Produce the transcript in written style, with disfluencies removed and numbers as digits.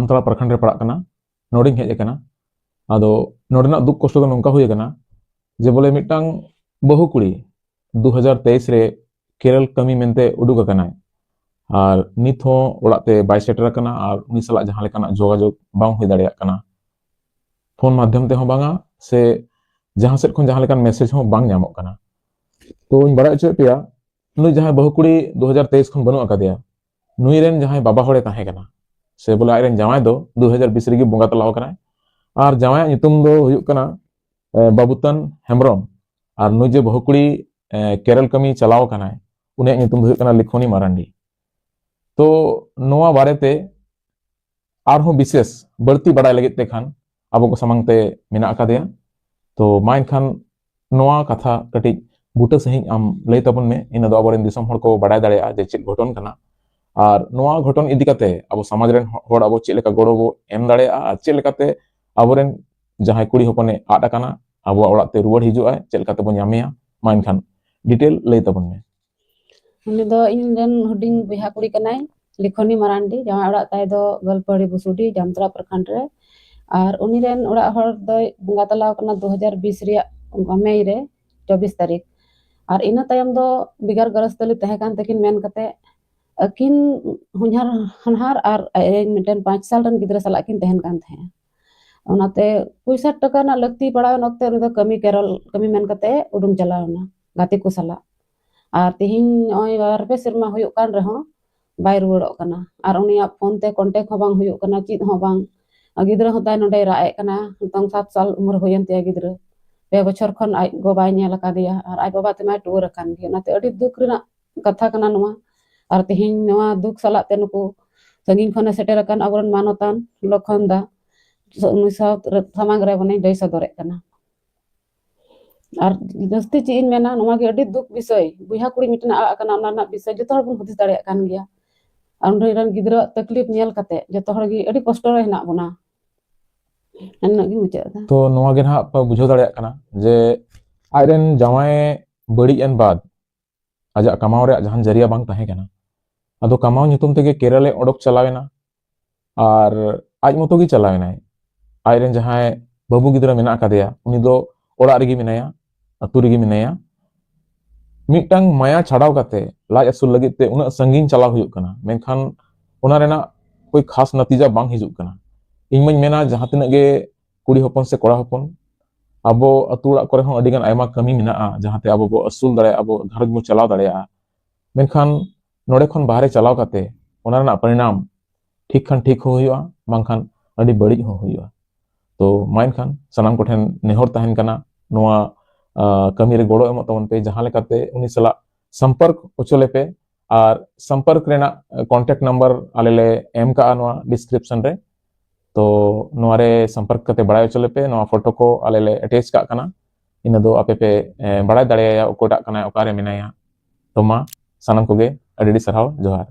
जामताड़ा प्रखंड रे पड़ा कना नोडिंग हेज कना आदो नोडना दुख कष्ट दो नोंका हुई कना जे बोले मिटांग बहु कुड़ी 2023 रे केरल कमी मेंते उडुक कनाय और नित हो ओड़ाते बाय सेटर कना और उनी सला जहां लेकाना जोगाजोग बांग हुई दाड़ेया कना फोन माध्यम ते हो बांगा से जहां सेट खन जहां लेकान मैसेज हो बांग ᱧᱟᱢᱚᱜ कना तो इन बड़ा ᱪᱚ पेया नुई जहां बहु कुड़ी 2023 खन बनु अकादेया नुई रेन जहां बाबा होड़े ताहे कना से बोले आइरेन जामाय दो 2020 रेगी बोंगा तलाव कना और जामाय नितुम दो हुयुक कना बाबुतन हेम्ब्रम और नुई जे बहु कुड़ी केरल कमी चलाव कना उनिया नितुम हुयुक कना लिखोनी मारांडी तो नोआ बारेते आरहों विशेष बढ़ती बड़ाई लगित ते खान अब को समंगते मेना अकादेया तो माइन खान नोआ कथा कटी बुटा सही आम लई तबन में इन दो आबोरेन दिसम हड़ को बड़ाई दाड़ेया जे चेक घटन कना और नोआ घटन इदी कते अब समाज रेन हड़ अब चेक लेका गड़ो बो एम दाड़ेया और चेक लेकाते आबोरेन जहां कुड़ी हपने आद अकाना अब ओड़ाते रुवाड़ हिजुआ चेक लेकाते बो ᱧᱟᱢᱮᱭᱟ माइन खान डिटेल लई तबन में उनी दो इन रेन हुडिंग बिहा कुड़ी कनाय लिखोनी मारांडी जहां ओड़ा ताय दो गलपड़ी बुसुडी जामतरा प्रखंड रे और उनी रेन ओड़ा हड़ दो बोंगा तलाव कना 2020 रिया मई रे 24 तारीख और इना तायम दो बिगार गरस्तली तहे कान तकिन मेन कते अकिन हुनहर हनहार और मिटन 5 साल रन गिद्रा सला किन तहन कान थे ओनाते पैसा टका ना लगती पड़ा नक्ते उनी दो कमी केरल कमी मेन कते उडुम चलावना गाते को सला और तिहिन ओय बारपे सिरमा हुयुक कान रहो बाय रुवाड़ोक कना और उनिया फोन ते कांटेक्ट हो बांग हुयुक कना चित हो बांग गिद्रा होता नोडे राए कना तंग 7 साल उम्र होयन ते गिद्रा 2 बछर खन आई गो बाय नेल कादिया और आई बाबा तेमा टूर कान गे नाते अडी दुख रेना कथा कना नोआ और तिहिन नोआ दुख सला ते नुको संगिन खने सेटर कान अबरन मानोतान लखन दा उनी साथ समांग रे बने जय सदरे कना और जस्ती ची इन मेना नोआ गे अडी दुख विषय बुहा कुड़ी मिटना आ कना ना विषय जतो हर बन हुदिस दाड़े कान गया और उनी रन गिद्रा तकलीफ नेल कते जतो हर गे अडी कष्ट रे हेना बना तो नोआ गे ना बुझो दाड़ेया कना जे आइरेन जामाय बड़ी एन बाद आजा कमाव रे जहां जरिया बांग ताहे कना अदो कमाव नितुम तेगे केरले ओडक चलावेना और आज मतो गी चलावेना आइरेन जहां बाबू गिद्रा मेना कादेया उनी दो ओड़ा रेगी मिनाया अतु रेगी मिनाया मिटंग माया छाड़ाव काते लाज असुल लगित ते उना संगीन चलाव हुयुक कना मेनखान उना रेना कोई खास नतीजा बांग हिजुक कना इन मई मेना जहां तिना गे कुड़ी हपन से कोड़ा हपन अबो अतु ओड़ा करे हों अडिगान आयमा कमी मिनाआ जहां ते अबो बो असुल दाड़े अबो घरज बो चलाव दाड़ेया मेनखान नोडे खन बाहरे चलाव काते उना रेना परिणाम ठीक खान ठीक हो हुयुआ बांखान अडी बड़ी हो हुयुआ तो माइन खान सनाम कोठेन नेहर ताहेन कना नोआ कमी रे गोड़ो एमो तबन पे जहां लेकाते उनी सला संपर्क उचले पे और संपर्क रेना कांटेक्ट नंबर आलेले एम का नोआ डिस्क्रिप्शन रे तो नोआरे संपर्क करते बड़ा उचले पे नोआ फोटो को आलेले अटैच का कना इन दो आपे पे बड़ा दाड़ेया ओकोटा कना ओकारे मिनाया तो मा सनाम कोगे अडी सराव जोहार।